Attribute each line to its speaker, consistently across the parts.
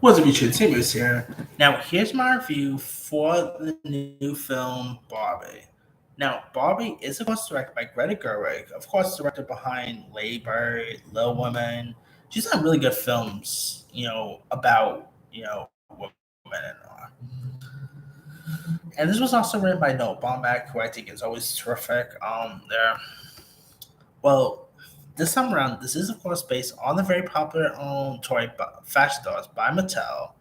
Speaker 1: What's up, YouTube? Timus here. Now, here's my review for the new film Barbie. Now, Barbie is, of course, directed by Greta Gerwig. Of course, directed behind Lady Bird, Little Women. She's done really good films, about women and all. And this was also written by Noah Baumbach, who I think is always terrific. Well, this time around, this is of course based on the very popular fashion dolls by Mattel.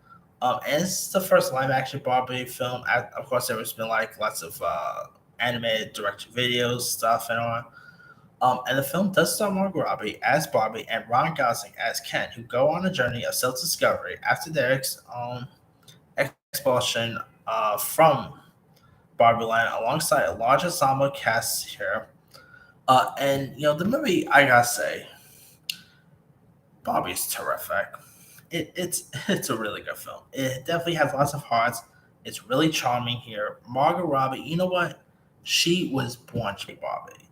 Speaker 1: And it's the first live action Barbie film. Of course, there's been like lots of animated direct videos stuff and all. And the film does star Margot Robbie as Barbie and Ron Gosling as Ken, who go on a journey of self discovery after their expulsion from Barbie Land alongside a large ensemble cast here. And the movie, I gotta say, Barbie's terrific. It's a really good film. It definitely has lots of hearts. It's really charming here. Margot Robbie, you know what? She was born to play Barbie.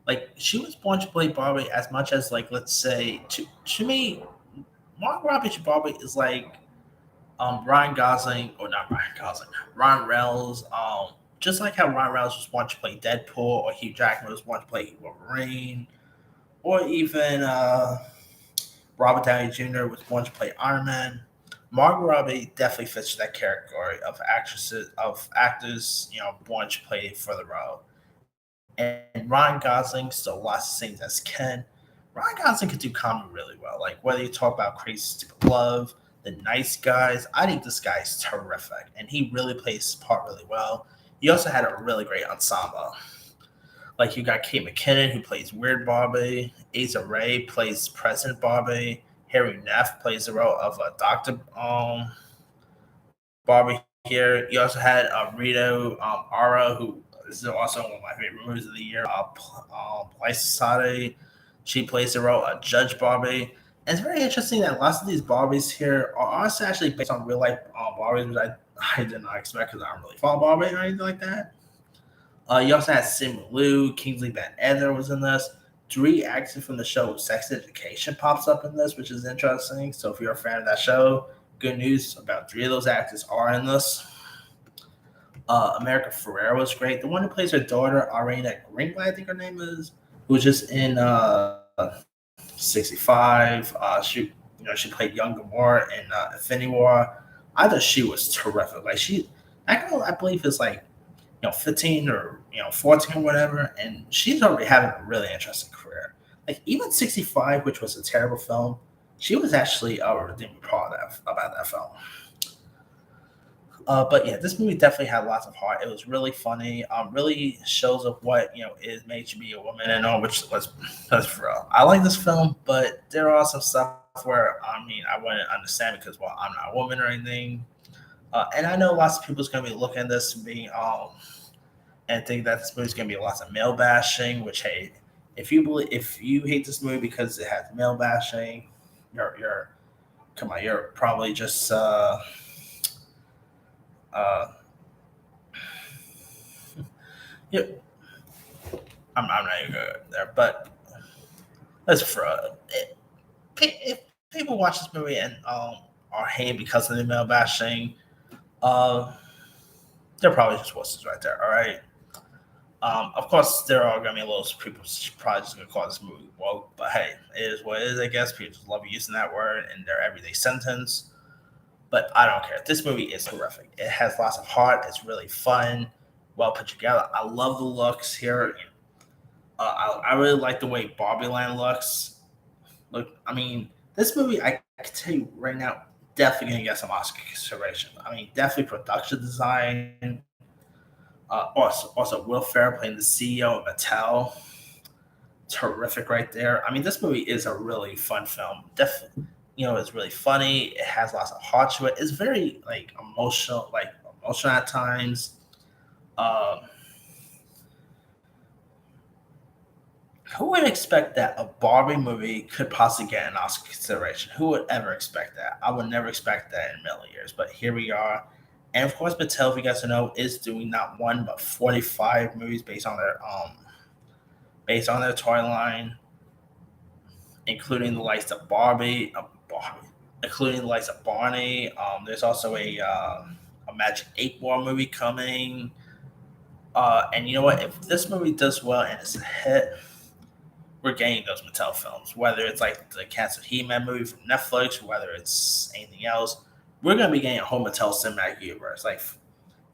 Speaker 1: Like she was born to play Barbie as much as like let's say to me, Margot Robbie to Barbie is like Ryan Gosling or not Ryan Gosling, Ron Reynolds. Just like how Ron Reynolds was born to play Deadpool, or Hugh Jackman was born to play Wolverine, or even Robert Downey Jr. was born to play Iron Man. Margot Robbie definitely fits that category of actors, born to play for the role. And Ryan Gosling still lots of scenes as Ken. Ryan Gosling could do comedy really well. Like whether you talk about Crazy Stupid Love, The Nice Guys, I think this guy's terrific, and he really plays his part really well. He also had a really great ensemble. Like you got Kate McKinnon who plays Weird Barbie, Asa Ray plays President Barbie, Harry Neff plays the role of a Doctor Barbie here. You also had Rito Ara, who is also one of my favorite movies of the year. Police Society, she plays the role of Judge Barbie. And it's very interesting that lots of these Barbies here are also actually based on real life Barbies, which I did not expect because I don't really follow Barbie or anything like that. You also had Simu Liu, Kingsley Van Ether was in this. Three actors from the show Sex Education pops up in this, which is interesting. So if you're a fan of that show, good news about three of those actors are in this. America Ferrera was great. The one who plays her daughter, Arena Greenblatt, I think her name is, who was just in 65. She played young Gamora in Infinity War. I thought she was terrific. Like that girl, I believe is like 15 or 14 or whatever, and she's already having a really interesting career. Like even 65, which was a terrible film, she was actually redeeming proud about that film. But yeah, this movie definitely had lots of heart. It was really funny. Really shows of what is made to be a woman and all, which was for real. I like this film, but there are some stuff where I wouldn't understand because I'm not a woman or anything. And I know lots of people's gonna be looking at this and being and think that this movie's gonna be lots of male bashing. Which hey, if you hate this movie because it has male bashing, you're come on, you're probably just uh yeah, I'm not even good there, but let's for if people watch this movie and are hating because of the male bashing, uh, they're probably just wusses right there. All right. Of course, there are gonna be a little people probably just gonna call this movie woke, but hey, it is what it is. I guess people just love using that word in their everyday sentence. But I don't care. This movie is terrific. It has lots of heart. It's really fun, well put together. I love the looks here. I really like the way Barbie Land looks. Look, this movie I can tell you right now definitely gonna get some Oscar consideration. Definitely production design. Also Will Ferrell playing the CEO of Mattel, terrific right there. This movie is a really fun film. Definitely, it's really funny. It has lots of heart to it. It's very emotional at times. Um, who would expect that a Barbie movie could possibly get an Oscar consideration? Who would ever expect that? I would never expect that in a million years. But here we are. And of course, Mattel, if you guys know, is doing not one but 45 movies based on their toy line, including the likes of Barbie, including the likes of Barney. There's also a Magic 8 Ball movie coming. And you know what? If this movie does well and it's a hit, we're getting those Mattel films. Whether it's like the canceled He-Man movie from Netflix, whether it's anything else, we're gonna be getting a whole Mattel cinematic universe. Like,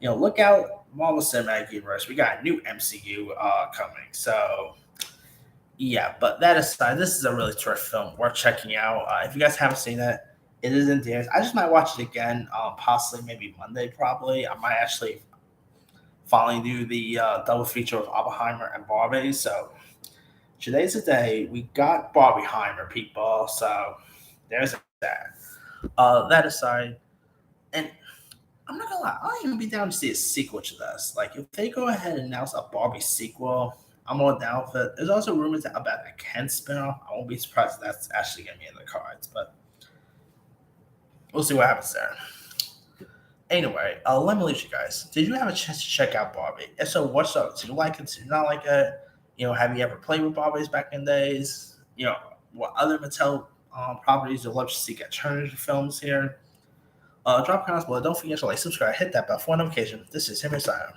Speaker 1: look out, Marvel Cinematic Universe. We got a new MCU coming. So yeah, but that aside, this is a really terrific film worth checking out. If you guys haven't seen it, it is in theaters. I just might watch it again, possibly maybe Monday. Probably I might actually finally do the double feature of Oppenheimer and Barbie. So today's the day. We got Barbieheimer, people. So there's that. That aside, and I'm not gonna lie, I don't even be down to see a sequel to this. Like, if they go ahead and announce a Barbie sequel, I'm all down for it. There's also rumors about a Ken spinoff. I won't be surprised if that's actually gonna be in the cards, but we'll see what happens there. Anyway, let me leave you guys. Did you have a chance to check out Barbie? If so, what's up? Did you like it? Did you not like it? Have you ever played with Barbies back in the days? What other Mattel properties you'd love to see get turned into films here? Drop comments below. Don't forget to like, subscribe, hit that bell for notification. This is Henry Simon.